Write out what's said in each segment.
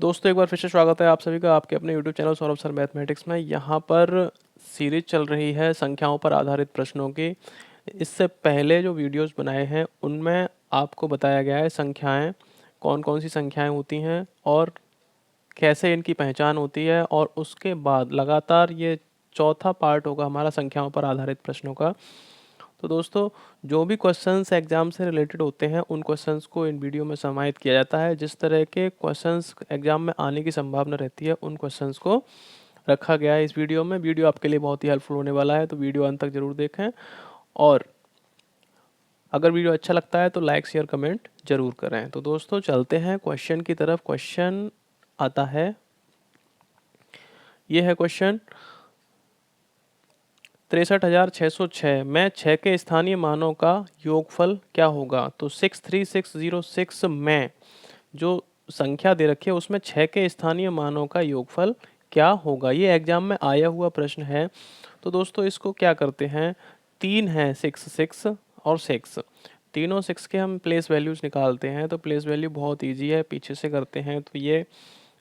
दोस्तों एक बार फिर से स्वागत है आप सभी का आपके अपने YouTube channel Saurabh sir mathematics में। यहाँ पर सीरीज चल रही है संख्याओं पर आधारित प्रश्नों की। इससे पहले जो वीडियोस बनाए हैं उनमें आपको बताया गया है संख्याएं कौन कौन सी संख्याएं होती हैं और कैसे इनकी पहचान होती है, और उसके बाद लगातार ये चौथा पार्ट होगा हमारा संख्याओं पर आधारित प्रश्नों का। तो दोस्तों जो भी क्वेश्चंस एग्ज़ाम से रिलेटेड होते हैं उन क्वेश्चंस को इन वीडियो में समाहित किया जाता है। जिस तरह के क्वेश्चंस एग्ज़ाम में आने की संभावना रहती है उन क्वेश्चंस को रखा गया है इस वीडियो में। वीडियो आपके लिए बहुत ही हेल्पफुल होने वाला है, तो वीडियो अंत तक ज़रूर देखें। और अगर वीडियो अच्छा लगता है तो लाइक शेयर कमेंट ज़रूर करें। तो दोस्तों चलते हैं क्वेश्चन की तरफ। क्वेश्चन आता है, ये है क्वेश्चन 63,606 में 6 के स्थानीय मानों का योगफल क्या होगा। तो 63606 में जो संख्या दे रखी है उसमें 6 के स्थानीय मानों का योगफल क्या होगा, ये एग्जाम में आया हुआ प्रश्न है। तो दोस्तों इसको क्या करते हैं, तीन है 6 और 6, तीनों 6 के हम प्लेस वैल्यूज निकालते हैं। तो प्लेस वैल्यू बहुत इजी है, पीछे से करते हैं। तो ये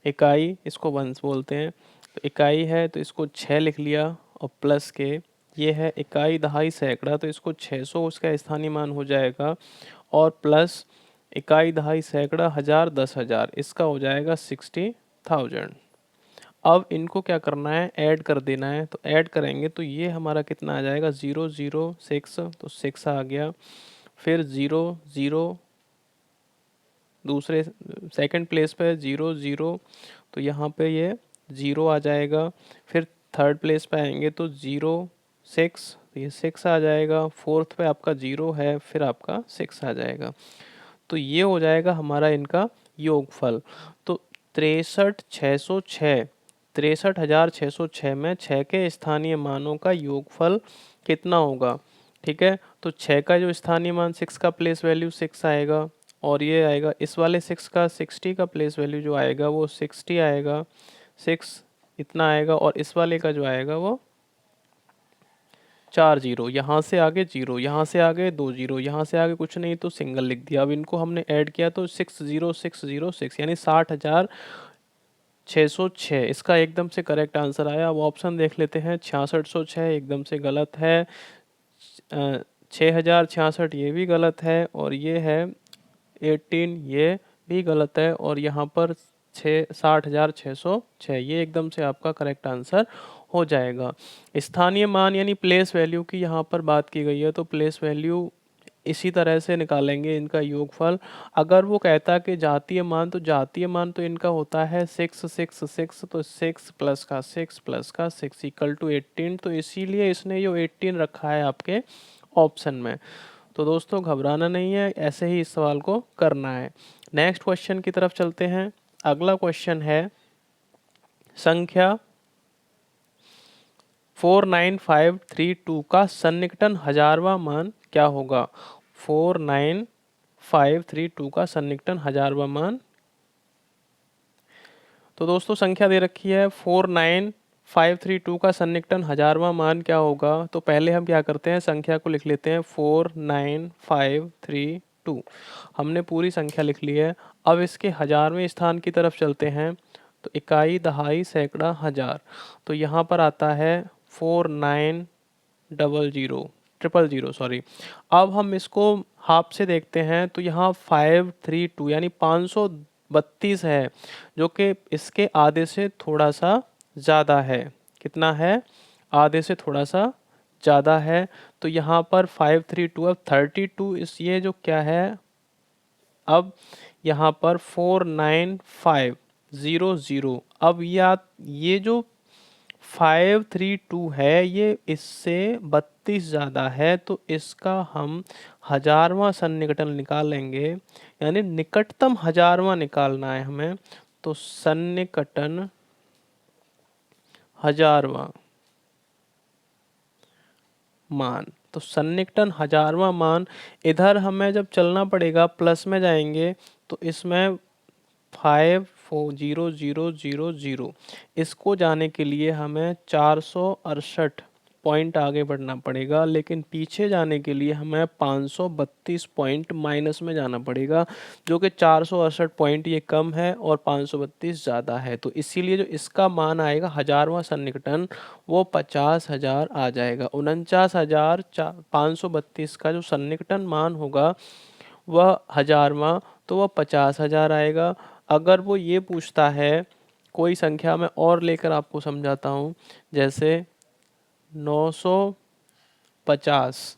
इकाई, इसको वंस बोलते हैं। तो इकाई है तो इसको 6 लिख लिया, और प्लस के ये है इकाई दहाई सैकड़ा, तो इसको 600 उसका स्थानीय मान हो जाएगा। और प्लस इकाई दहाई सैकड़ा, हज़ार, 10,000, इसका हो जाएगा 60,000। अब इनको क्या करना है, ऐड कर देना है। तो ऐड करेंगे तो ये हमारा कितना आ जाएगा, 006, तो 6 आ गया। फिर 00 दूसरे सेकंड प्लेस पे 00, तो यहाँ पे ये 0 आ जाएगा। फिर थर्ड प्लेस पे आएंगे तो 06, तो ये 6 आ जाएगा। फोर्थ पे आपका 0 है, फिर आपका 6 आ जाएगा। तो ये हो जाएगा हमारा इनका योगफल। तो 63,606, 63,606 में 6 के स्थानीय मानों का योगफल कितना होगा। ठीक है, तो 6 का जो स्थानीय मान 6 का प्लेस वैल्यू 6 आएगा, और ये आएगा इस वाले 6 का 60 का प्लेस वैल्यू जो आएगा वो 60 आएगा, 6 इतना आएगा। और इस वाले का जो आएगा वो 4 जीरो, यहाँ से आगे जीरो, यहाँ से आगे 2 जीरो, यहाँ से आगे कुछ नहीं तो सिंगल लिख दिया। अब इनको हमने ऐड किया तो 60606 यानी 60,606 इसका एकदम से करेक्ट आंसर आया। अब ऑप्शन देख लेते हैं। 6606 एकदम से गलत है, 6,066 ये भी गलत है, और ये है 18 ये भी गलत है, और यहाँ पर 60,606 ये एकदम से आपका करेक्ट आंसर हो जाएगा। स्थानीय मान यानी प्लेस वैल्यू की यहाँ पर बात की गई है, तो प्लेस वैल्यू इसी तरह से निकालेंगे इनका योगफल। अगर वो कहता कि जातीय मान, तो जातीय मान तो इनका होता है 666, तो 6 प्लस का 6 प्लस का 6 इक्वल टू 18, तो इसीलिए इसने जो 18 रखा है आपके ऑप्शन में। तो दोस्तों घबराना नहीं है, ऐसे ही इस सवाल को करना है। नेक्स्ट क्वेश्चन की तरफ चलते हैं। अगला क्वेश्चन है संख्या 49532 का सन्निकटन हजारवा मान क्या होगा। 49532 का सन्निकटन हजारवा मान। तो दोस्तों संख्या दे रखी है 49532 का सन्निकटन हजारवा मान क्या होगा। तो पहले हम क्या करते हैं, संख्या को लिख लेते हैं 49532, हमने पूरी संख्या लिख ली है। अब इसके हजारवें स्थान की तरफ चलते हैं। तो इकाई दहाई सैकड़ा हज़ार, तो यहाँ पर आता है 4900 सॉरी। अब हम इसको हाफ से देखते हैं, तो यहाँ 532 यानी 532 है, जो कि इसके आधे से थोड़ा सा ज़्यादा है। कितना है, आधे से थोड़ा सा ज़्यादा है। तो यहाँ पर 532, अब 32 इस ये जो क्या है, अब यहाँ पर 49500, अब ये जो 532 है ये इससे 32 ज़्यादा है, तो इसका हम हजारवां सन्निकटन निकालेंगे, यानी निकटतम हजारवां निकालना है हमें। तो सन्निकटन हजारवां मान, तो सन्निकटन हजारवां मान, इधर हमें जब चलना पड़ेगा प्लस में जाएंगे, तो इसमें 54000, इसको जाने के लिए हमें 468 पॉइंट आगे बढ़ना पड़ेगा, लेकिन पीछे जाने के लिए हमें 532 पॉइंट माइनस में जाना पड़ेगा, जो कि 468 पॉइंट ये कम है और 532 ज़्यादा है। तो इसीलिए जो इसका मान आएगा हजारवां सन्निकटन वो 50,000 आ जाएगा। 49,532 का जो सन्निकटन मान होगा वह हजारवां, तो वह 50,000 आएगा। अगर वो ये पूछता है कोई संख्या मैं और लेकर आपको समझाता हूँ, जैसे 950,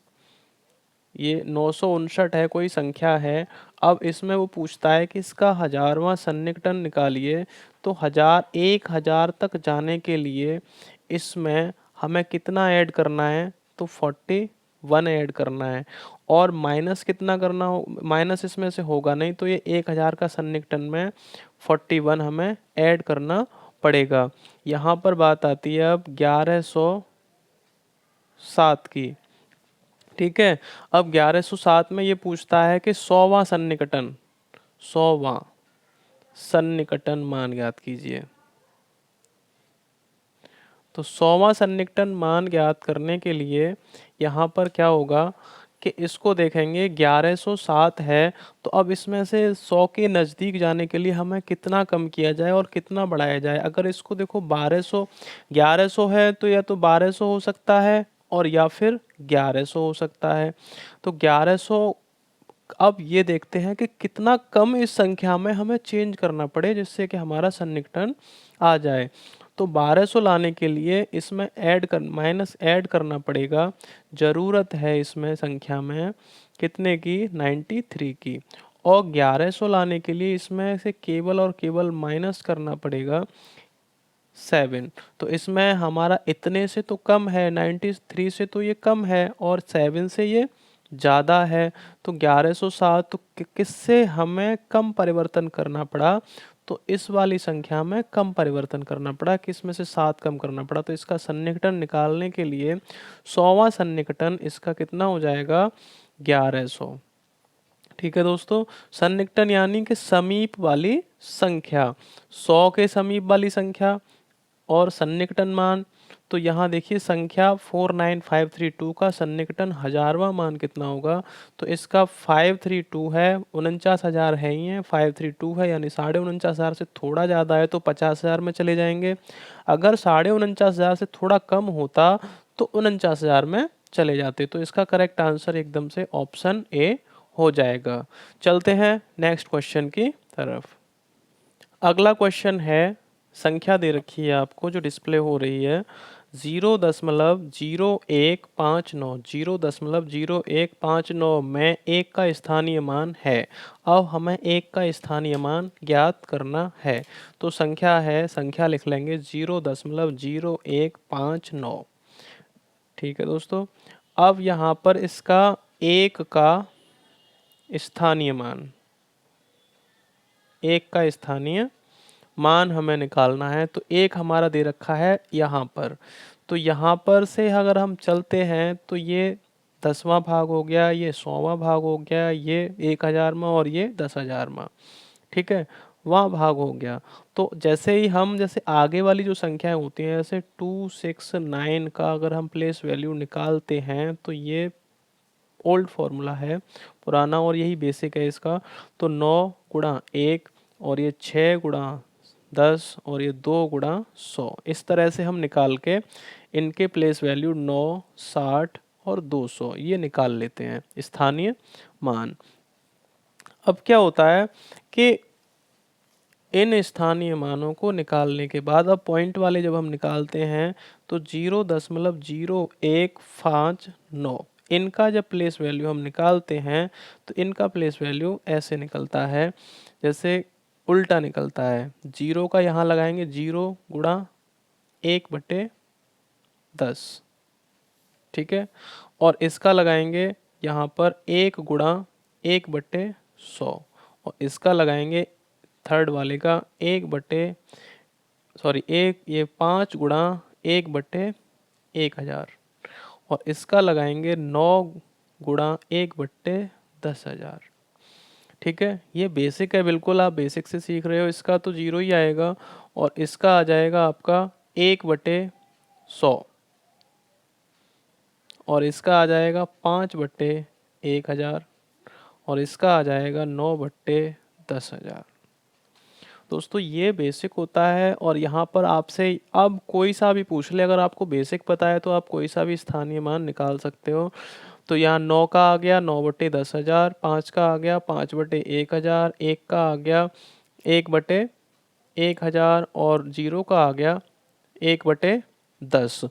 ये 959 है, कोई संख्या है। अब इसमें वो पूछता है कि इसका हजारवां सन्निकटन निकालिए, तो 1000 तक जाने के लिए इसमें हमें कितना ऐड करना है, तो 41 ऐड करना है। और माइनस कितना करना हो, माइनस इसमें से होगा नहीं, तो ये 1000 का सन्निकटन में 41 हमें ऐड करना पड़ेगा। यहाँ पर बात आती है अब 1107 की। ठीक है, अब 1107 में ये पूछता है कि 100वां सन्निकटन, 100वां सन्निकटन मान ज्ञात कीजिए। तो 100वां सन्निकटन मान ज्ञात करने के लिए यहाँ पर क्या होगा कि इसको देखेंगे, 1107 है, तो अब इसमें से 100 के नज़दीक जाने के लिए हमें कितना कम किया जाए और कितना बढ़ाया जाए। अगर इसको देखो 1200, 1100 है तो या तो 1200 हो सकता है और या फिर 1100 हो सकता है। तो 1100, अब ये देखते हैं कि कितना कम इस संख्या में हमें चेंज करना पड़े जिससे कि हमारा सन्निकटन आ जाए। तो 1200 लाने के लिए इसमें माइनस ऐड करना पड़ेगा। ज़रूरत है इसमें संख्या में कितने की, 93 की। और 1100 लाने के लिए इसमें से केवल और केवल माइनस करना पड़ेगा 7। तो इसमें हमारा इतने से तो कम है, 93 से तो ये कम है और 7 से ये ज़्यादा है। तो 1107, तो किससे हमें कम परिवर्तन करना पड़ा, तो इस वाली संख्या में कम परिवर्तन करना पड़ा, किस में से 7 कम करना पड़ा। तो इसका सन्निकटन निकालने के लिए 100वां सन्निकटन इसका कितना हो जाएगा, 1100। ठीक है दोस्तों, सन्निकटन यानी कि समीप वाली संख्या, 100 के समीप वाली संख्या और सन्निकटन मान। तो यहाँ देखिए संख्या 49532 का सन्निकटन हजारवां मान कितना होगा, तो इसका 532 है, 49,000 है ही है, 532 है यानी 49,500 से थोड़ा ज़्यादा है तो 50,000 में चले जाएंगे। अगर 49,500 से थोड़ा कम होता तो 49,000 में चले जाते। तो इसका करेक्ट आंसर एकदम से ऑप्शन ए हो जाएगा। चलते हैं नेक्स्ट क्वेश्चन की तरफ। अगला क्वेश्चन है, संख्या दे रखी है आपको जो डिस्प्ले हो रही है 0.0159, 0.0159 में एक का स्थानीय मान है। अब हमें एक का स्थानीय मान ज्ञात करना है। तो संख्या है, संख्या लिख लेंगे 0.0159। ठीक है दोस्तों, अब यहाँ पर इसका एक का स्थानीय मान, एक का स्थानीय मान हमें निकालना है। तो एक हमारा दे रखा है यहाँ पर, तो यहाँ पर से अगर हम चलते हैं तो ये 10वां भाग हो गया, ये 100वां भाग हो गया, ये 1000वां और ये 10,000वां। ठीक है, वहाँ भाग हो गया। तो जैसे ही हम, जैसे आगे वाली जो संख्याएं होती हैं, जैसे 269 का अगर हम प्लेस वैल्यू निकालते हैं तो ये ओल्ड फॉर्मूला है, पुराना, और यही बेसिक है इसका। तो 9 गुणा 1 और ये 6 गुणा 10 और ये 2 गुणा 100, इस तरह से हम निकाल के इनके प्लेस वैल्यू 9, 60 और 200 ये निकाल लेते हैं स्थानीय मान। अब क्या होता है कि इन स्थानीय मानों को निकालने के बाद अब पॉइंट वाले जब हम निकालते हैं तो 0.0159 इनका जब प्लेस वैल्यू हम निकालते हैं तो इनका प्लेस वैल्यू ऐसे निकलता है, जैसे उल्टा निकलता है। जीरो का यहाँ लगाएंगे 0 गुणा 1/10, ठीक है, और इसका लगाएंगे यहाँ पर 1 गुणा 1/100 और इसका लगाएंगे थर्ड वाले का 5 गुणा 1/1000 और इसका लगाएंगे 9 गुणा 1/10,000। ठीक है, ये बेसिक है, बिल्कुल आप बेसिक से सीख रहे हो। इसका तो 0 ही आएगा और इसका आ जाएगा आपका 1/100। और इसका आ जाएगा 5/1000 और इसका आ जाएगा 9/10,000। दोस्तों ये बेसिक होता है और यहाँ पर आपसे अब कोई सा भी पूछ ले, अगर आपको बेसिक पता है तो आप कोई सा भी स्थानीय मान निकाल सकते हो। तो यहाँ 9 का आ गया 9/10,000, 5 का आ गया 5/1000, 1 का आ गया 1/1000 और 0 का आ गया 1/10।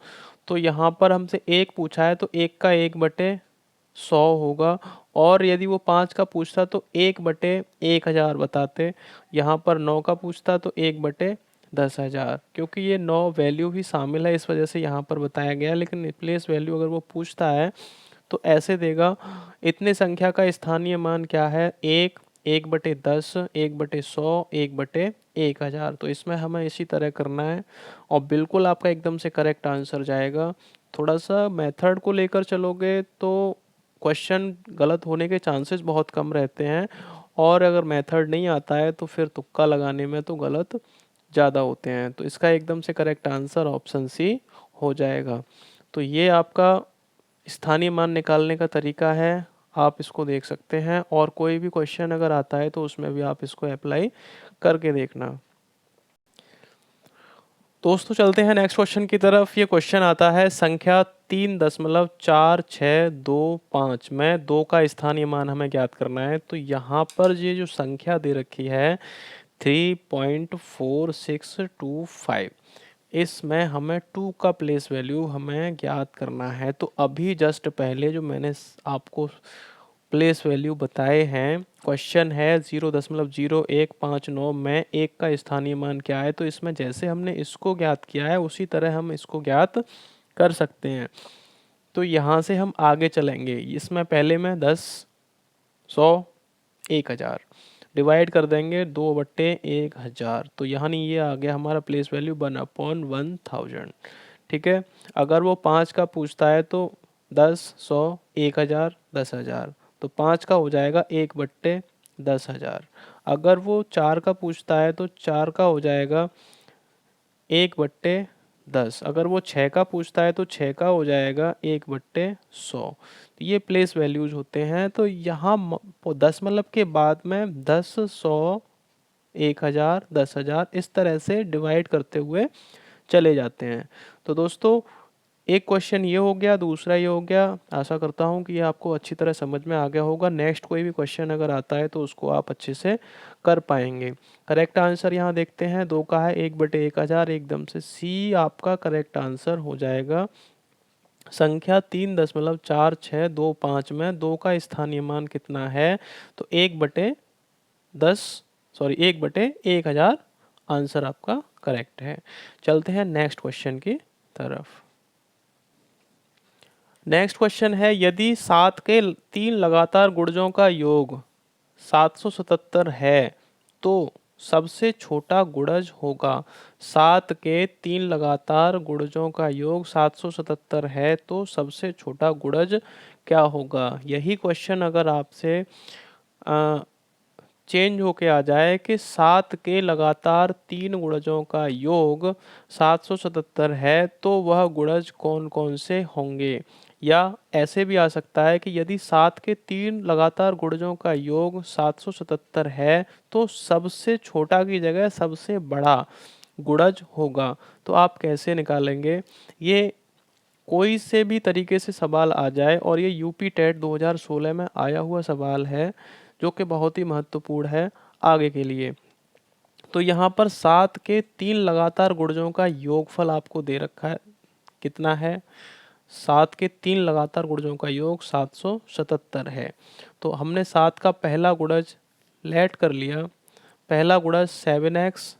तो यहाँ पर हमसे 1 पूछा है तो 1 का 1/100 होगा। और यदि वो 5 का पूछता तो 1/1000 बताते। यहाँ पर 9 का पूछता तो 1/10,000, क्योंकि ये 9 वैल्यू भी शामिल है इस वजह से यहाँ पर बताया गया है। लेकिन प्लेस वैल्यू अगर वो पूछता है तो ऐसे देगा, इतने संख्या का स्थानीय मान क्या है, 1, 1/10, 1/100, 1/1000। तो इसमें हमें इसी तरह करना है और बिल्कुल आपका एकदम से करेक्ट आंसर जाएगा। थोड़ा सा मेथड को लेकर चलोगे तो क्वेश्चन गलत होने के चांसेस बहुत कम रहते हैं, और अगर मेथड नहीं आता है तो फिर तुक्का लगाने में तो गलत ज़्यादा होते हैं। तो इसका एकदम से करेक्ट आंसर ऑप्शन सी हो जाएगा। तो ये आपका स्थानीय मान निकालने का तरीका है, आप इसको देख सकते हैं। और कोई भी क्वेश्चन अगर आता है तो उसमें भी आप इसको अप्लाई करके देखना। दोस्तों चलते हैं नेक्स्ट क्वेश्चन की तरफ। ये क्वेश्चन आता है संख्या 3.4625 में 2 का स्थानीय मान हमें ज्ञात करना है। तो यहाँ पर ये जो संख्या दे रखी है 3.4625, इसमें हमें 2 का प्लेस वैल्यू हमें ज्ञात करना है। तो अभी जस्ट पहले जो मैंने आपको प्लेस वैल्यू बताए हैं, क्वेश्चन है 0.0159 में 1 का स्थानीय मान क्या है। तो इसमें जैसे हमने इसको ज्ञात किया है उसी तरह हम इसको ज्ञात कर सकते हैं। तो यहाँ से हम आगे चलेंगे। इसमें पहले में 10, 100, 1000 डिवाइड कर देंगे 2/1000। तो यानी ये आ गया हमारा प्लेस वैल्यू 1/1000। ठीक है। अगर वो 5 का पूछता है तो 10, 100, 1000, 10,000। तो 5 का हो जाएगा 1/10,000। अगर वो 4 का पूछता है तो 4 का हो जाएगा 1/10। अगर वो 6 का पूछता है तो 6 का हो जाएगा 1/100। तो ये प्लेस वैल्यूज होते हैं। तो यहाँ 10 के बाद में 10, 100, 1000, 10,000 इस तरह से डिवाइड करते हुए चले जाते हैं। तो दोस्तों एक क्वेश्चन ये हो गया, दूसरा ये हो गया। आशा करता हूँ कि ये आपको अच्छी तरह समझ में आ गया होगा। नेक्स्ट कोई भी क्वेश्चन अगर आता है तो उसको आप अच्छे से कर पाएंगे। करेक्ट आंसर यहाँ देखते हैं, 2 का है 1/1000, एकदम से सी आपका करेक्ट आंसर हो जाएगा। संख्या 3.4625 में 2 का स्थानीय मान कितना है, तो 1/1000 आंसर आपका करेक्ट है। चलते हैं नेक्स्ट क्वेश्चन की तरफ। नेक्स्ट क्वेश्चन है, यदि 7 के 3 लगातार गुणजों का योग 777 है तो सबसे छोटा गुणज होगा। 7 के 3 लगातार गुणजों का योग 777 है तो सबसे छोटा गुणज क्या होगा। यही क्वेश्चन अगर आपसे चेंज होके आ जाए कि 7 के लगातार 3 गुणजों का योग 777 है तो वह गुणज कौन कौन से होंगे। या ऐसे भी आ सकता है कि यदि 7 के 3 लगातार गुणजों का योग 777 है तो सबसे छोटा की जगह सबसे बड़ा गुणज होगा। तो आप कैसे निकालेंगे। ये कोई से भी तरीके से सवाल आ जाए, और ये यूपी टेट 2016 में आया हुआ सवाल है जो कि बहुत ही महत्वपूर्ण है आगे के लिए। तो यहाँ पर 7 के 3 लगातार गुणजों का योगफल आपको दे रखा है, कितना है। 7 के 3 लगातार गुणजों का योग 777 है। तो हमने 7 का पहला गुणज लेट कर लिया। पहला गुणज 7x,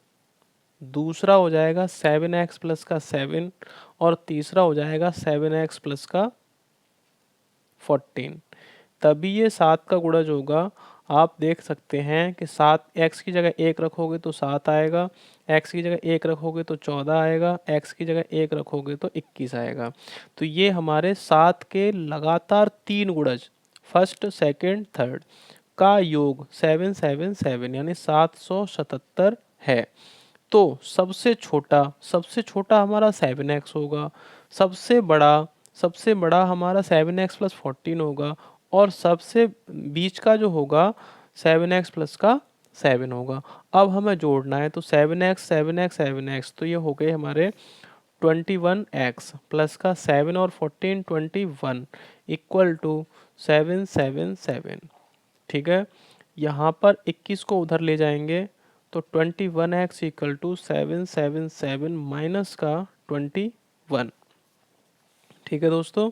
दूसरा हो जाएगा 7x प्लस का 7, और तीसरा हो जाएगा 7x प्लस का 14। तभी ये 7 का गुणज होगा। आप देख सकते हैं कि 7 x की जगह 1 रखोगे तो 7 आएगा, x की जगह 1 रखोगे तो 14 आएगा, x की जगह 1 रखोगे तो 21 आएगा। तो ये हमारे 7 के लगातार 3 गुणज फर्स्ट, सेकंड, थर्ड का योग 777 यानी 777 है। तो सबसे छोटा हमारा 7x होगा, सबसे बड़ा सबसे बड़ा हमारा 7x प्लस 14 होगा और सबसे बीच का जो होगा 7x प्लस का 7 होगा। अब हमें जोड़ना है तो 7x 7x 7x, तो ये हो गए हमारे 21x प्लस का 7 और 14 21 इक्वल टू 777। ठीक है, यहाँ पर 21 को उधर ले जाएंगे तो 21x इक्वल टू 777 माइनस का 21। ठीक है दोस्तों,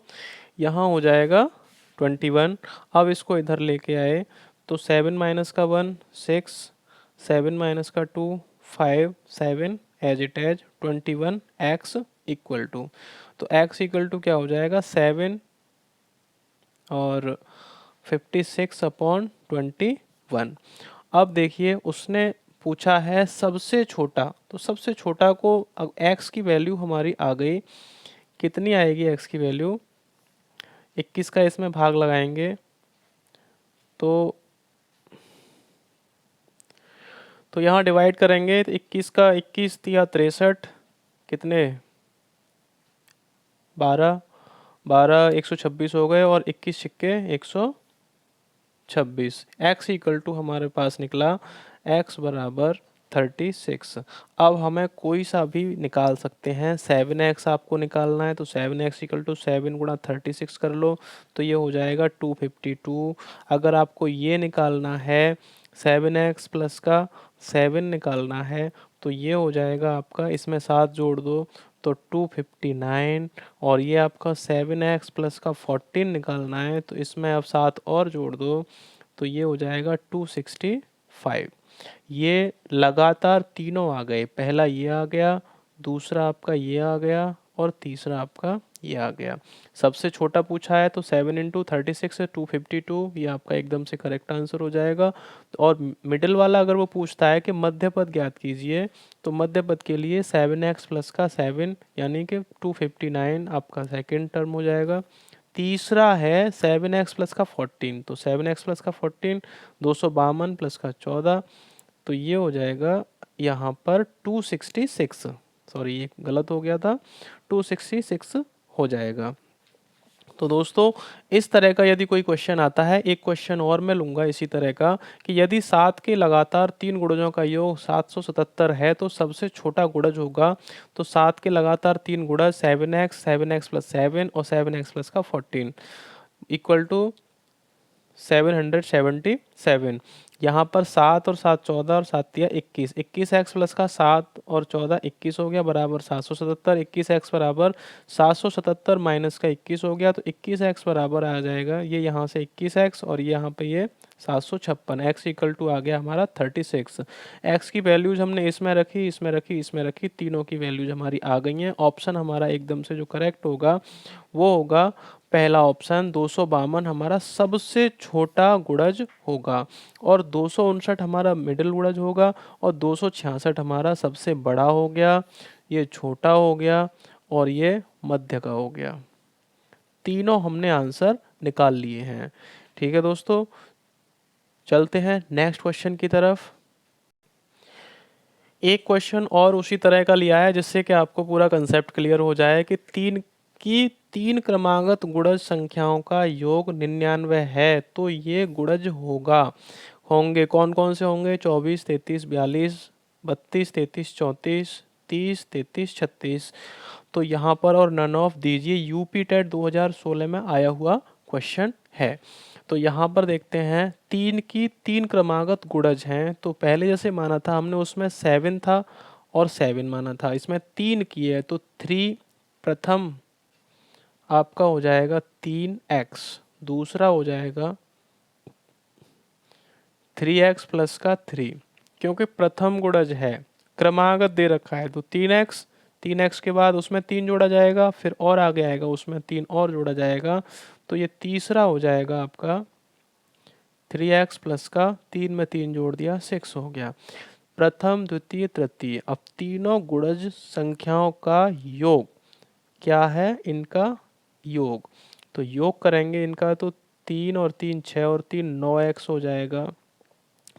यहाँ हो जाएगा 21। अब इसको इधर लेके आए तो 7 माइनस का 1 6, 7 माइनस का 2 5, 7 as it is 21 x equal to, तो x इक्वल टू क्या हो जाएगा 7 और 56 अपॉन 21। अब देखिए उसने पूछा है सबसे छोटा, तो सबसे छोटा को अब x की वैल्यू हमारी आ गई, कितनी आएगी x की वैल्यू, 21 का इसमें भाग लगाएंगे तो यहाँ डिवाइड करेंगे तो 21 का 21 या 63 कितने 12 12 126 हो गए और 21 छिक्के 126। x इक्वल टू हमारे पास निकला x बराबर 36। अब हमें कोई सा भी निकाल सकते हैं। 7x आपको निकालना है तो 7x इक्वल टू 7 गुणा 36 कर लो तो ये हो जाएगा 252। अगर आपको ये निकालना है 7x प्लस का 7 निकालना है तो ये हो जाएगा आपका, इसमें 7 जोड़ दो तो 259, और ये आपका 7x प्लस का 14 निकालना है तो इसमें अब 7 और जोड़ दो तो ये हो जाएगा 265। ये लगातार तीनों आ गए, पहला ये आ गया, दूसरा आपका ये आ गया और तीसरा आपका ये आ गया। सबसे छोटा पूछा है तो 7 इंटू 36 है 252, ये आपका एकदम से करेक्ट आंसर हो जाएगा। और मिडिल वाला अगर वो पूछता है कि मध्य पद ज्ञात कीजिए तो मध्य पद के लिए 7x प्लस का 7 यानी कि 259 आपका सेकेंड टर्म हो जाएगा। तीसरा है 7x प्लस का 14, तो 7x प्लस का 14 252 प्लस का 14, तो ये हो जाएगा यहाँ पर 266, सॉरी ये गलत हो गया था, 266 हो जाएगा। तो दोस्तों इस तरह का यदि कोई क्वेश्चन आता है, एक क्वेश्चन और मैं लूँगा इसी तरह का कि यदि 7 के लगातार 3 गुणजों का योग 777 है तो सबसे छोटा गुणज होगा, तो 7 के लगातार 3 गुणज 7x 7x प्लस 7 और 7x प्लस का 14 इक्वल टू 777। यहाँ पर 7 और 7 14 और 7 या 21, 21x प्लस का 7 और 14 21 हो गया बराबर 777। 21x बराबर 777 माइनस का 21 हो गया तो 21x बराबर आ जाएगा ये यहाँ से 21x और ये यहाँ पे ये 756। x इक्वल टू आ गया हमारा 36। x की वैल्यूज हमने इसमें रखी, इसमें रखी, इसमें रखी, तीनों की वैल्यूज हमारी आ गई हैं। ऑप्शन हमारा एकदम से जो करेक्ट होगा वो होगा पहला ऑप्शन, 252 हमारा सबसे छोटा गुणज होगा और 259 हमारा मिडिल गुणज होगा और 266 हमारा सबसे बड़ा हो गया, ये छोटा हो गया और ये मध्य का हो गया। तीनों हमने आंसर निकाल लिए हैं। ठीक है दोस्तों, चलते हैं नेक्स्ट क्वेश्चन की तरफ। एक क्वेश्चन और उसी तरह का लिया है जिससे कि आपको पूरा कंसेप्ट क्लियर हो जाए कि तीन क्रमागत गुणज संख्याओं का योग 99 है तो ये गुणज होंगे कौन कौन से होंगे, 24 33 42 32 33 34 30 33 36। तो यहाँ पर और नन ऑफ दीजिए यूपी टेट 2016 में आया हुआ क्वेश्चन है। तो यहाँ पर देखते हैं तीन क्रमागत गुणज हैं, तो पहले जैसे माना था हमने उसमें 7 था और 7 माना था, इसमें 3 किए तो 3 प्रथम आपका हो जाएगा 3x, दूसरा हो जाएगा 3x प्लस का 3, क्योंकि प्रथम गुणज है क्रमागत दे रखा है तो 3x, 3x के बाद उसमें 3 जोड़ा जाएगा, फिर और आगे आएगा उसमें 3 और जोड़ा जाएगा, तो ये तीसरा हो जाएगा आपका 3x प्लस का 3 में 3 जोड़ दिया 6 हो गया। प्रथम द्वितीय तृतीय, अब तीनों गुणज संख्याओं का योग क्या है, इनका योग, तो योग करेंगे इनका तो 3 और 3 6 और 3 9x हो जाएगा,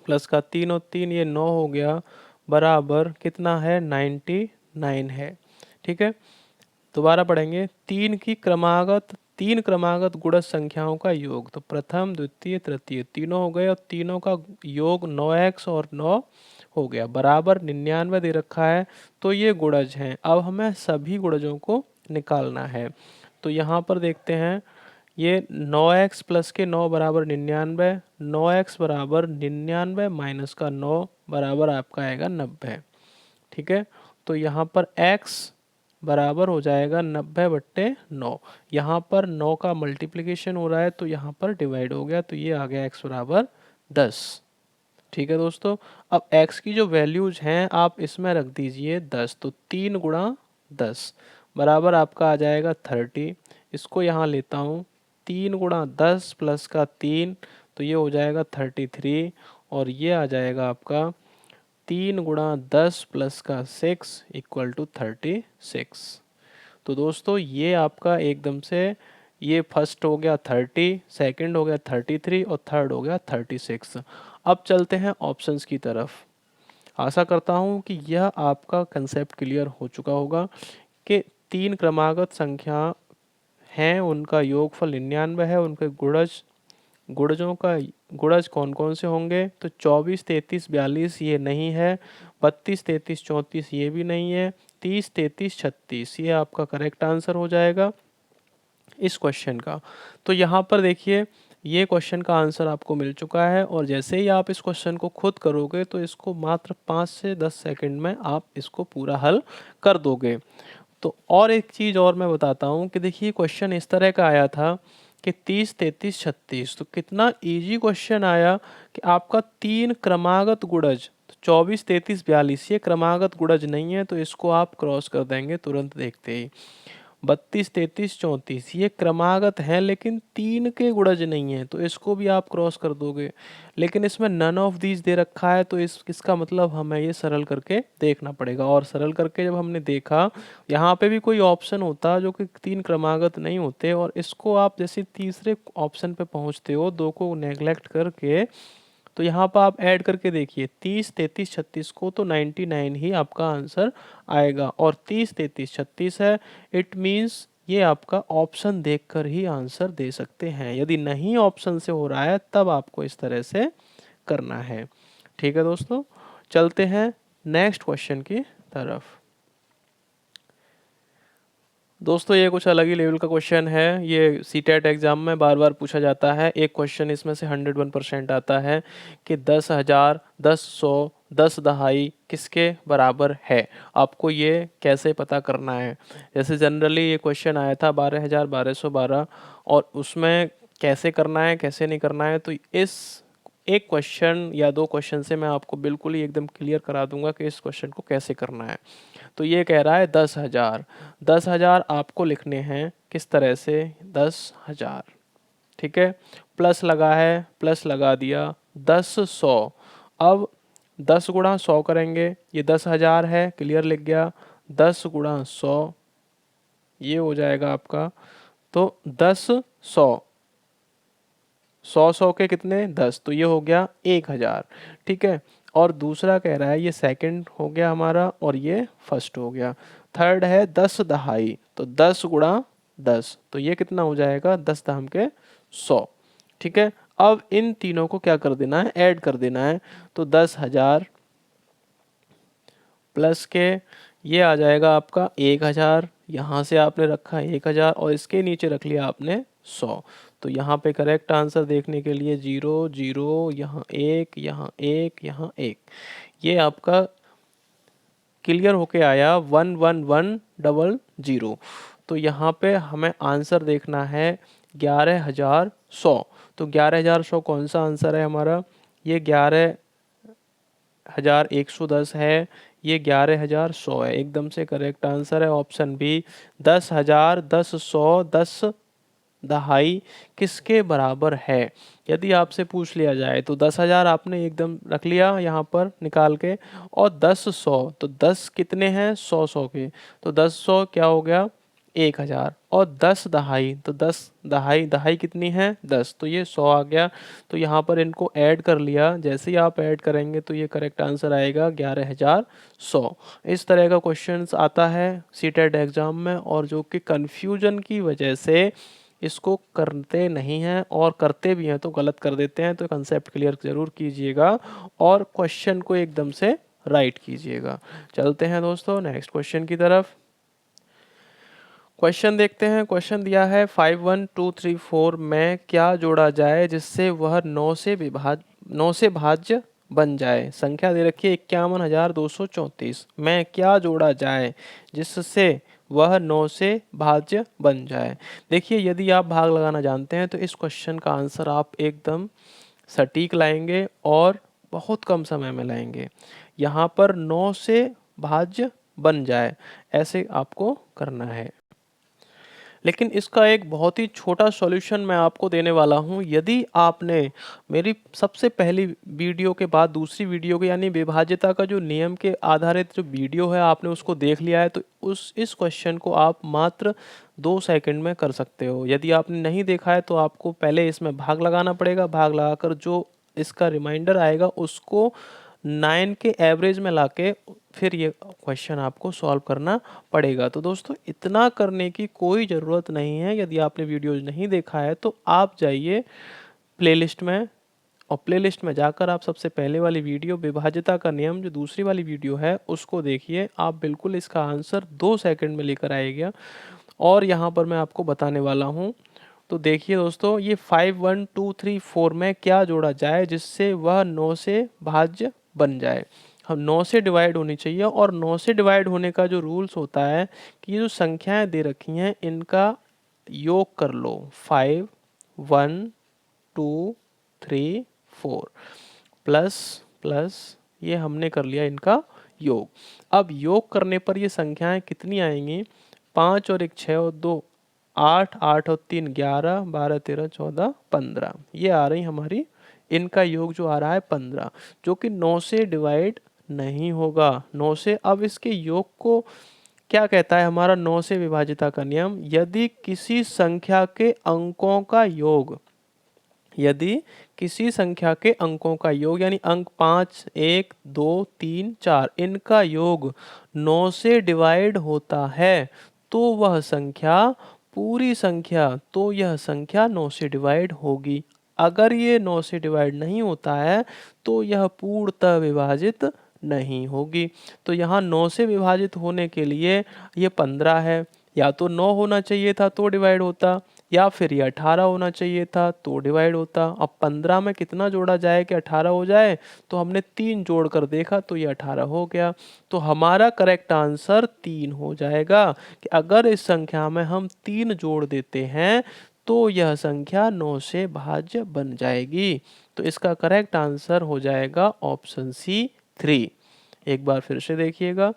प्लस का 3 और 3 ये 9 हो गया, बराबर कितना है 99 है। ठीक है, दोबारा पढ़ेंगे। तीन क्रमागत गुणज संख्याओं का योग, तो प्रथम द्वितीय तृतीय तीनों हो गए और तीनों का योग 9x और 9 हो गया, बराबर 99 दे रखा है। तो ये गुणज हैं। अब हमें सभी गुणजों को निकालना है। तो यहाँ पर देखते हैं, ये 9x प्लस के 9 बराबर 99, 9x बराबर 99 माइनस का 9 बराबर आपका आएगा 90। ठीक है, तो यहाँ पर x बराबर हो जाएगा 90/9। यहाँ पर 9 का मल्टीप्लिकेशन हो रहा है तो यहाँ पर डिवाइड हो गया, तो ये आ गया x बराबर 10। ठीक है दोस्तों, अब x की जो वैल्यूज हैं आप इसमें रख दीजिए 10, तो 3 गुणा 10 बराबर आपका आ जाएगा 30। इसको यहाँ लेता हूँ, 3 गुणा 10 प्लस का 3, तो ये हो जाएगा 33, और ये आ जाएगा आपका 3 गुणा 10 प्लस का 6 इक्वल टू 36। तो दोस्तों ये आपका एकदम से, ये फर्स्ट हो गया 30, सेकंड हो गया 33 और थर्ड हो गया 36। अब चलते हैं ऑप्शंस की तरफ। आशा करता हूँ कि यह आपका कंसेप्ट क्लियर हो चुका होगा कि तीन क्रमागत संख्या हैं, उनका योगफल 99 है, उनके गुणजों का गुणज कौन कौन से होंगे, तो 24 33 42 ये नहीं है, 32 33 34 ये भी नहीं है, 30 33 36 ये आपका करेक्ट आंसर हो जाएगा इस क्वेश्चन का। तो यहाँ पर देखिए, ये क्वेश्चन का आंसर आपको मिल चुका है, और जैसे ही आप इस क्वेश्चन को खुद करोगे तो इसको मात्र 5 से 10 सेकंड में आप इसको पूरा हल कर दोगे। तो और एक चीज़ और मैं बताता हूँ कि देखिए क्वेश्चन इस तरह का आया था कि 30 33 36, तो कितना इजी क्वेश्चन आया कि आपका तीन क्रमागत गुणज, 24 33 42 ये क्रमागत गुणज नहीं है, तो इसको आप क्रॉस कर देंगे तुरंत देखते ही। 32 33 34 ये क्रमागत है लेकिन तीन के गुणज नहीं है, तो इसको भी आप क्रॉस कर दोगे। लेकिन इसमें नन ऑफ दीज दे रखा है, तो इसका मतलब हमें ये सरल करके देखना पड़ेगा, और सरल करके जब हमने देखा, यहाँ पे भी कोई ऑप्शन होता जो कि तीन क्रमागत नहीं होते, और इसको आप जैसे तीसरे ऑप्शन पे पहुँचते हो, दो को नेग्लेक्ट करके, तो यहाँ पर आप ऐड करके देखिए 30 33 36 को, तो 99 ही आपका आंसर आएगा, और 30 33 36 है, इट मीन्स ये आपका ऑप्शन देखकर ही आंसर दे सकते हैं। यदि नहीं ऑप्शन से हो रहा है तब आपको इस तरह से करना है। ठीक है दोस्तों, चलते हैं नेक्स्ट क्वेश्चन की तरफ। दोस्तों ये कुछ अलग ही लेवल का क्वेश्चन है, ये सीटेट एग्जाम में बार बार पूछा जाता है। एक क्वेश्चन इसमें से 101% आता है कि 10,000 10,100 10 दहाई किसके बराबर है। आपको ये कैसे पता करना है, जैसे जनरली ये क्वेश्चन आया था 12,000 1212, और उसमें कैसे करना है कैसे नहीं करना है, तो इस एक क्वेश्चन या दो क्वेश्चन से मैं आपको बिल्कुल ही एकदम क्लियर करा दूंगा कि इस क्वेश्चन को कैसे करना है। तो ये कह रहा है 10,000, 10,000 आपको लिखने हैं किस तरह से, 10,000, ठीक है, प्लस लगा है, प्लस लगा दिया, 10 100, अब 10 गुणा 100 करेंगे, ये 10,000 है, क्लियर लिख गया, 10 गुणा 100 ये हो जाएगा आपका, तो 10 100 100 के कितने 10, तो ये हो गया 1,000। ठीक है, और दूसरा कह रहा है, ये सेकंड हो गया हमारा और ये फर्स्ट हो गया। थर्ड है 10 दहाई, तो 10 गुणा 10, तो ये कितना हो जाएगा 10 दहम के 100। ठीक है, अब इन तीनों को क्या कर देना है, ऐड कर देना है, तो 10,000 प्लस के ये आ जाएगा आपका 1,000, यहाँ से आपने रखा 1,000 और इसके नीचे रख लिया आपने 100। तो यहाँ पे करेक्ट आंसर देखने के लिए 0 0, यहाँ 1 यहाँ 1 यहाँ 1, ये आपका क्लियर होके आया 1 1 1 0 0। तो यहाँ पे हमें आंसर देखना है 11,100। तो 11,100 कौन सा आंसर है हमारा, ये 11,110 है, ये 11,100 है, एकदम से करेक्ट आंसर है ऑप्शन बी। 10,000 10 100 10 दहाई किसके बराबर है। यदि आपसे पूछ लिया जाए तो 10,000 आपने एकदम रख लिया यहाँ पर निकाल के, और 10 100, तो 10 कितने हैं 100 100 के, तो 10 100 क्या हो गया 1000 और 10 दहाई, तो 10 दहाई, दहाई कितनी है 10, तो ये 100 आ गया। तो यहाँ पर इनको ऐड कर लिया, जैसे ही आप ऐड करेंगे तो ये करेक्ट आंसर आएगा 11100। इस तरह का क्वेश्चंस आता है सीटेट एग्जाम में, और जो कि कन्फ्यूजन की वजह से इसको करते नहीं हैं, और करते भी हैं तो गलत कर देते हैं। तो कंसेप्ट क्लियर ज़रूर कीजिएगा और क्वेश्चन को एकदम से राइट कीजिएगा। चलते हैं दोस्तों नेक्स्ट क्वेश्चन की तरफ। क्वेश्चन देखते हैं। क्वेश्चन दिया है 51234 में क्या जोड़ा जाए जिससे वह 9 से भाज्य बन जाए। संख्या दे रखी है 51,234 में क्या जोड़ा जाए जिससे वह 9 से भाज्य बन जाए। देखिए, यदि आप भाग लगाना जानते हैं तो इस क्वेश्चन का आंसर आप एकदम सटीक लाएंगे और बहुत कम समय में लाएंगे। यहाँ पर 9 से भाज्य बन जाए, ऐसे आपको करना है। लेकिन इसका एक बहुत ही छोटा सॉल्यूशन मैं आपको देने वाला हूँ। यदि आपने मेरी सबसे पहली वीडियो के बाद दूसरी वीडियो के यानी विभाज्यता का जो नियम के आधारित जो वीडियो है आपने उसको देख लिया है, तो इस क्वेश्चन को आप मात्र 2 सेकंड में कर सकते हो। यदि आपने नहीं देखा है तो आपको पहले इसमें भाग लगाना पड़ेगा। भाग लगाकर जो इसका रिमाइंडर आएगा उसको 9 के एवरेज में लाके फिर ये क्वेश्चन आपको सॉल्व करना पड़ेगा। तो दोस्तों, इतना करने की कोई ज़रूरत नहीं है। यदि आपने वीडियोज नहीं देखा है तो आप जाइए प्लेलिस्ट में, और प्लेलिस्ट में जाकर आप सबसे पहले वाली वीडियो विभाज्यता का नियम जो दूसरी वाली वीडियो है उसको देखिए। आप बिल्कुल इसका आंसर 2 सेकंड में लेकर आएगा, और यहाँ पर मैं आपको बताने वाला हूँ। तो देखिए दोस्तों, ये 51234 में क्या जोड़ा जाए जिससे वह 9 से भाज्य बन जाए। हम 9 से डिवाइड होनी चाहिए, और 9 से डिवाइड होने का जो रूल्स होता है कि ये जो संख्याएं दे रखी हैं इनका योग कर लो। 5 1 2 3 4 प्लस प्लस, ये हमने कर लिया इनका योग। अब योग करने पर ये संख्याएं कितनी आएंगी, 5 और 1 6 और 2 8, 8 और 3 11, 12 13 14 15, ये आ रही हमारी। इनका योग जो आ रहा है 15, जो कि 9 से डिवाइड नहीं होगा। 9 से, अब इसके योग को क्या कहता है हमारा 9 से विभाजिता का नियम, यदि किसी संख्या के अंकों का योग, यदि किसी संख्या के अंकों का योग यानी अंक 5 1 2 3 4 इनका योग 9 से डिवाइड होता है तो वह संख्या पूरी संख्या, तो यह संख्या 9 से डिवाइड होगी। अगर ये 9 से डिवाइड नहीं होता है तो यह पूर्णतः विभाजित नहीं होगी। तो यहाँ 9 से विभाजित होने के लिए ये 15 है, या तो 9 होना चाहिए था तो डिवाइड होता, या फिर ये 18 होना चाहिए था तो डिवाइड होता। अब 15 में कितना जोड़ा जाए कि 18 हो जाए, तो हमने 3 जोड़ कर देखा तो ये 18 हो गया। तो हमारा करेक्ट आंसर 3 हो जाएगा कि अगर इस संख्या में हम 3 जोड़ देते हैं तो यह संख्या 9 से भाज्य बन जाएगी। तो इसका करेक्ट आंसर हो जाएगा ऑप्शन सी 3। एक बार फिर से देखिएगा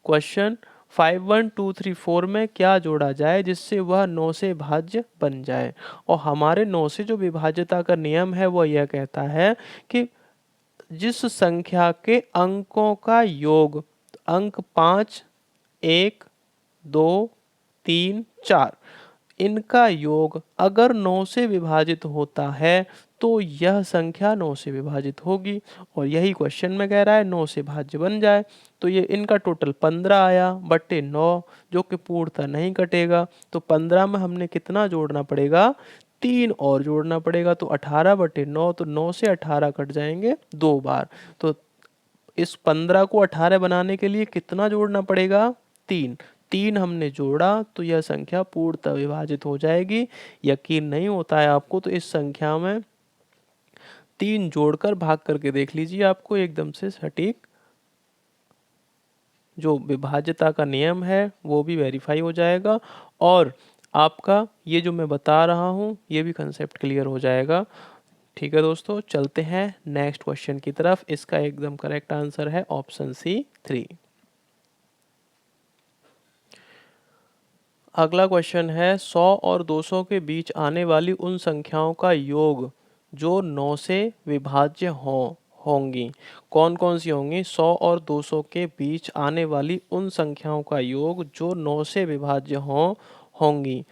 क्वेश्चन, 51234 में क्या जोड़ा जाए जिससे वह 9 से भाज्य बन जाए। और हमारे 9 से जो विभाज्यता का नियम है वह यह कहता है कि जिस संख्या के अंकों का योग, अंक 5 1 2 3 4 इनका योग अगर 9 से विभाजित होता है तो यह संख्या 9 से विभाजित होगी। और यही क्वेश्चन में कह रहा है 9 से भाज्य बन जाए। तो ये इनका टोटल 15 आया बट्टे 9, जो कि पूर्णतः नहीं कटेगा। तो 15 में हमने कितना जोड़ना पड़ेगा, 3 और जोड़ना पड़ेगा। तो 18 बट्टे 9, तो 9 से 18 कट जाएंगे 2 बार। तो इस 15 को 18 बनाने के लिए कितना जोड़ना पड़ेगा, 3। 3 हमने जोड़ा तो यह संख्या पूर्णतः विभाजित हो जाएगी। यकीन नहीं होता है आपको तो इस संख्या में 3 जोड़कर भाग करके देख लीजिए, आपको एकदम से सटीक जो विभाज्यता का नियम है वो भी वेरीफाई हो जाएगा, और आपका ये जो मैं बता रहा हूँ ये भी कंसेप्ट क्लियर हो जाएगा। ठीक है दोस्तों, चलते हैं नेक्स्ट क्वेश्चन की तरफ। इसका एकदम करेक्ट आंसर है ऑप्शन सी 3। अगला क्वेश्चन है 100 और 200 के बीच आने वाली उन संख्याओं का योग जो 9 से विभाज्य होंगी। कौन कौन सी होंगी? 100 और 200 के बीच आने वाली उन संख्याओं का योग जो 9 से विभाज्य होंगी।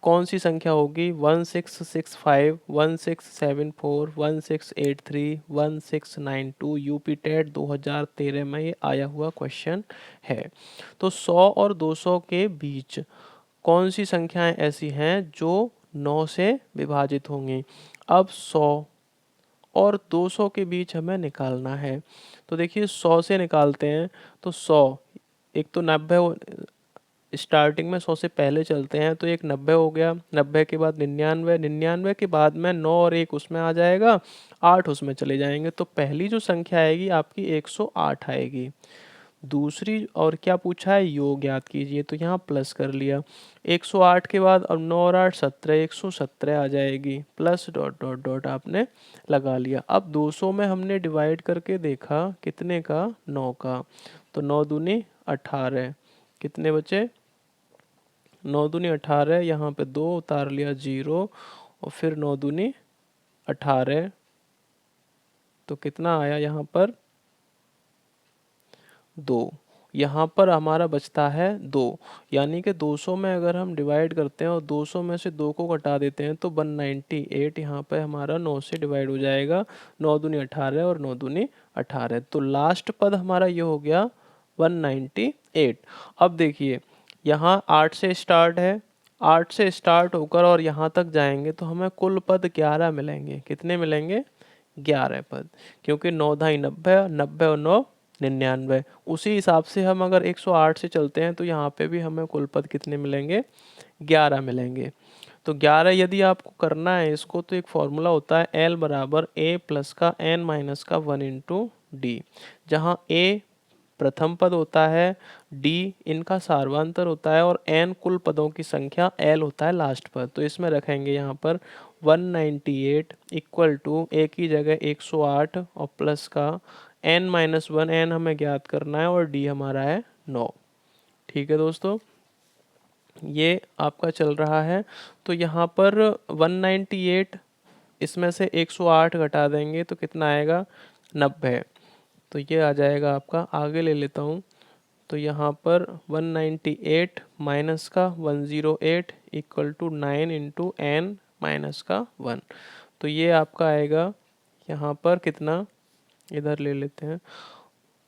कौन सी संख्या होगी? 1665, 1674, 1683, 1692। यूपी टेट 2013 में ये आया हुआ क्वेश्चन है। तो 100 और 200 के बीच कौन सी संख्याएं ऐसी हैं जो 9 से विभाजित होंगी? अब 100 और 200 के बीच हमें निकालना है। तो देखिए 100 से निकालते हैं तो 100, एक तो 90, स्टार्टिंग में 100 से पहले चलते हैं तो एक 90 हो गया, 90 के बाद 99, 99 के बाद में 9 और 1 उसमें आ जाएगा, 8 उसमें चले जाएंगे। तो पहली जो संख्या आएगी आपकी 108 आएगी। दूसरी और क्या पूछा है? योग याद कीजिए, तो यहाँ प्लस कर लिया। 108 के बाद अब 9 और 8 17, 117 आ जाएगी, प्लस डॉट डॉट डॉट आपने लगा लिया। अब 200 में हमने डिवाइड करके देखा कितने का? 9 का। तो 9 दूनी 18, कितने बचे? 9 दूनी 18, यहाँ पे 2 उतार लिया 0, और फिर 9 दूनी 18, तो कितना आया यहाँ पर? 2। यहाँ पर हमारा बचता है 2, यानी कि 200 में अगर हम डिवाइड करते हैं और 200 में से 2 को घटा देते हैं तो 198 यहाँ पे हमारा 9 से डिवाइड हो जाएगा। 9 दूनी 18 और 9 दूनी 18, तो लास्ट पद हमारा ये हो गया 198। अब देखिए यहाँ 8 से स्टार्ट है, 8 से स्टार्ट होकर और यहाँ तक जाएंगे तो हमें कुल पद 11 मिलेंगे। कितने मिलेंगे? 11 पद, क्योंकि 9 ढाई 90, 90 और 9 99। उसी हिसाब से हम अगर 108 से चलते हैं तो यहाँ पे भी हमें कुल पद कितने मिलेंगे? 11 मिलेंगे। तो 11 यदि आपको करना है इसको तो एक फॉर्मूला होता है L बराबर A प्लस का N माइनस का 1 इंटू डी, जहाँ A प्रथम पद होता है, D इनका सार्वंतर होता है और N कुल पदों की संख्या, L होता है लास्ट पद। तो इसमें रखेंगे यहाँ पर 198 इक्वल टू A की जगह 108 और प्लस का N माइनस 1, N हमें ज्ञात करना है और D हमारा है 9। ठीक है दोस्तों, ये आपका चल रहा है। तो यहाँ पर 198, इसमें से 108 घटा देंगे तो कितना आएगा? 90। तो ये आ जाएगा आपका, आगे ले लेता हूँ। तो यहाँ पर 198 माइनस का 108 equal to 9 into N minus का 1। तो ये आपका आएगा यहाँ पर कितना? इधर ले लेते हैं,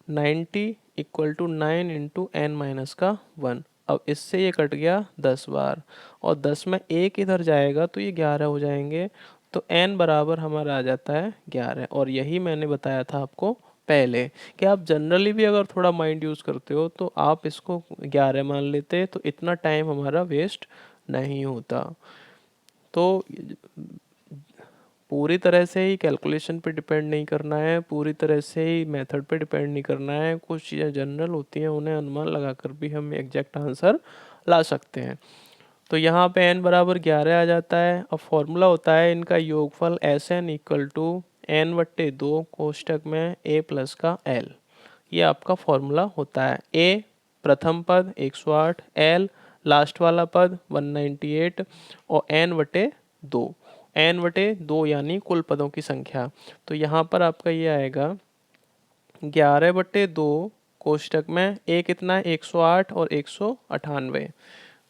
90 equal to 9 into N minus का 1। अब इससे ये कट गया 10 बार, और 10 में एक इधर जाएगा तो ये 11 हो जाएंगे। तो N बराबर हमारा आ जाता है 11, और यही मैंने बताया था आपको पहले कि आप जनरली भी अगर थोड़ा माइंड यूज़ करते हो तो आप इसको 11 मान लेते, तो इतना टाइम हमारा वेस्ट नहीं होता। तो पूरी तरह से ही कैलकुलेशन पे डिपेंड नहीं करना है, पूरी तरह से ही मेथड पे डिपेंड नहीं करना है। कुछ चीज़ें जनरल होती हैं, उन्हें अनुमान लगाकर भी हम एग्जैक्ट आंसर ला सकते हैं। तो यहाँ पे n बराबर 11 आ जाता है। अब फॉर्मूला होता है इनका योगफल Sn इक्वल टू n/2 कोष्टक में a प्लस का l। ये आपका फॉर्मूला होता है। a प्रथम पद 108, l लास्ट वाला पद 198 और n/2, n/2 यानी कुल पदों की संख्या। तो यहाँ पर आपका ये आएगा 11/2 कोष्टक में a कितना है? 108 और 198।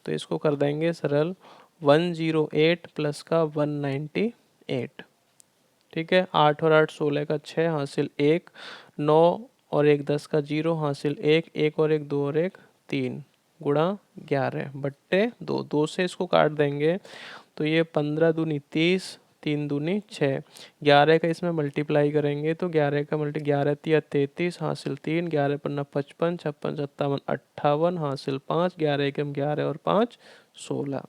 तो इसको कर देंगे सरल, 108 प्लस का 198। ठीक है, 8 और 8 16 का 6 हासिल 1, 9 और 1 10 का 0 हासिल 1, 1 और 1 2 और 1 3 गुणा 11/2। 2 से इसको काट देंगे तो ये 15 दूनी 30, 3 दूनी 6, 11 का इसमें मल्टीप्लाई करेंगे तो 11 का 11 तिया 33 हासिल 3, 11 पन्ना 55, 56 57 58 हासिल 5, 11 एकम 11 और 5 16,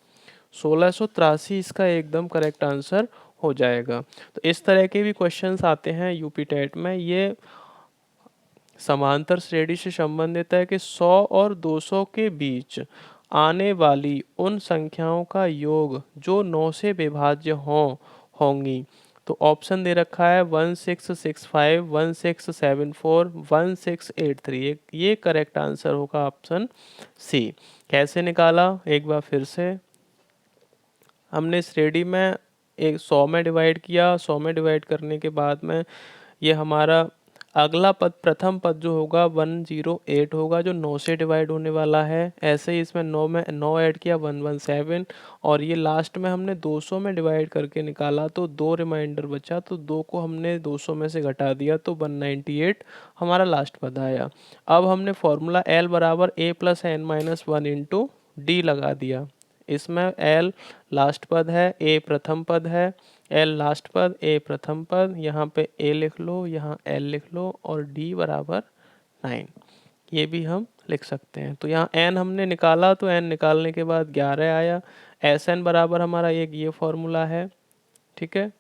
1683 इसका एकदम करेक्ट आंसर हो जाएगा। तो इस तरह के भी क्वेश्चंस आते हैं यूपी टेट में। ये समांतर श्रेणी से संबंधित है कि 100 और 200 के बीच आने वाली उन संख्याओं का योग जो 9 से विभाज्य होंगी। तो ऑप्शन दे रखा है 1665, 1674, 1683। ये करेक्ट आंसर होगा ऑप्शन सी। कैसे निकाला? एक बार फिर से, हमने श्रेणी में 100 में डिवाइड किया, 100 में डिवाइड करने के बाद में ये हमारा अगला पद, प्रथम पद जो होगा 108 होगा, जो 9 से डिवाइड होने वाला है। ऐसे ही इसमें 9 में 9 ऐड किया 117, और ये लास्ट में हमने 200 में डिवाइड करके निकाला तो 2 रिमाइंडर बचा, तो 2 को हमने 200 में से घटा दिया तो 198 हमारा लास्ट पद आया। अब हमने फॉर्मूला L बराबर a plus n minus 1 into d लगा दिया। इसमें L लास्ट पद है, A प्रथम पद है, L लास्ट पद, A प्रथम पद, यहाँ पे A लिख लो, यहाँ L लिख लो, और D बराबर 9, ये भी हम लिख सकते हैं। तो यहाँ n हमने निकाला, तो n निकालने के बाद 11 आया। Sn बराबर हमारा एक ये फॉर्मूला है, ठीक है,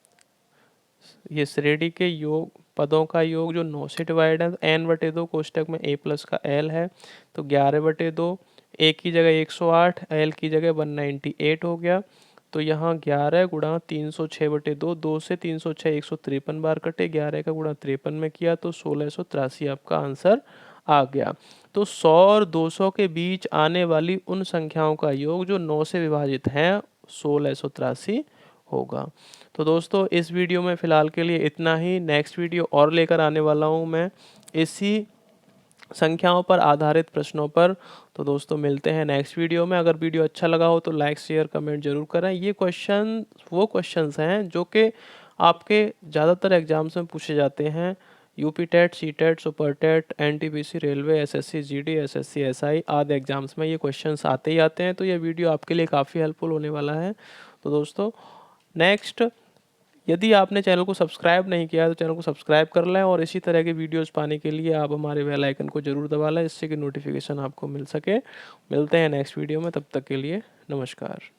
ये श्रेणी के योग पदों का योग जो 9 से डिवाइड है। n/2 कोष्टक में a प्लस का l है, तो 11/2, a की जगह 108, l की जगह 198 हो गया। तो यहाँ 11 गुणा 306/2, 2 से 306 153 बार कटे, 11 का गुणा 53 में किया तो 1683 आपका आंसर आ गया। तो 100 और 200 के बीच आने वाली उन संख्याओं का योग जो 9 से विभाजित हैं 1683 होगा। तो दोस्तों इस वीडियो में फ़िलहाल के लिए इतना ही। नेक्स्ट वीडियो और लेकर आने वाला हूँ मैं इसी संख्याओं पर आधारित प्रश्नों पर। तो दोस्तों मिलते हैं नेक्स्ट वीडियो में। अगर वीडियो अच्छा लगा हो तो लाइक शेयर कमेंट जरूर करें। ये क्वेश्चन वो क्वेश्चंस हैं जो कि आपके ज़्यादातर एग्जाम्स में पूछे जाते हैं। UP TET, C TET, super TET, NTPC, railway, SSC GD, SSC SI आदि एग्जाम्स में ये क्वेश्चंस आते ही आते हैं। तो ये वीडियो आपके लिए काफ़ी हेल्पफुल होने वाला है। तो दोस्तों नेक्स्ट, यदि आपने चैनल को सब्सक्राइब नहीं किया है तो चैनल को सब्सक्राइब कर लें, और इसी तरह के वीडियोस पाने के लिए आप हमारे बेल आइकन को जरूर दबा लें, इससे कि नोटिफिकेशन आपको मिल सके। मिलते हैं नेक्स्ट वीडियो में, तब तक के लिए नमस्कार।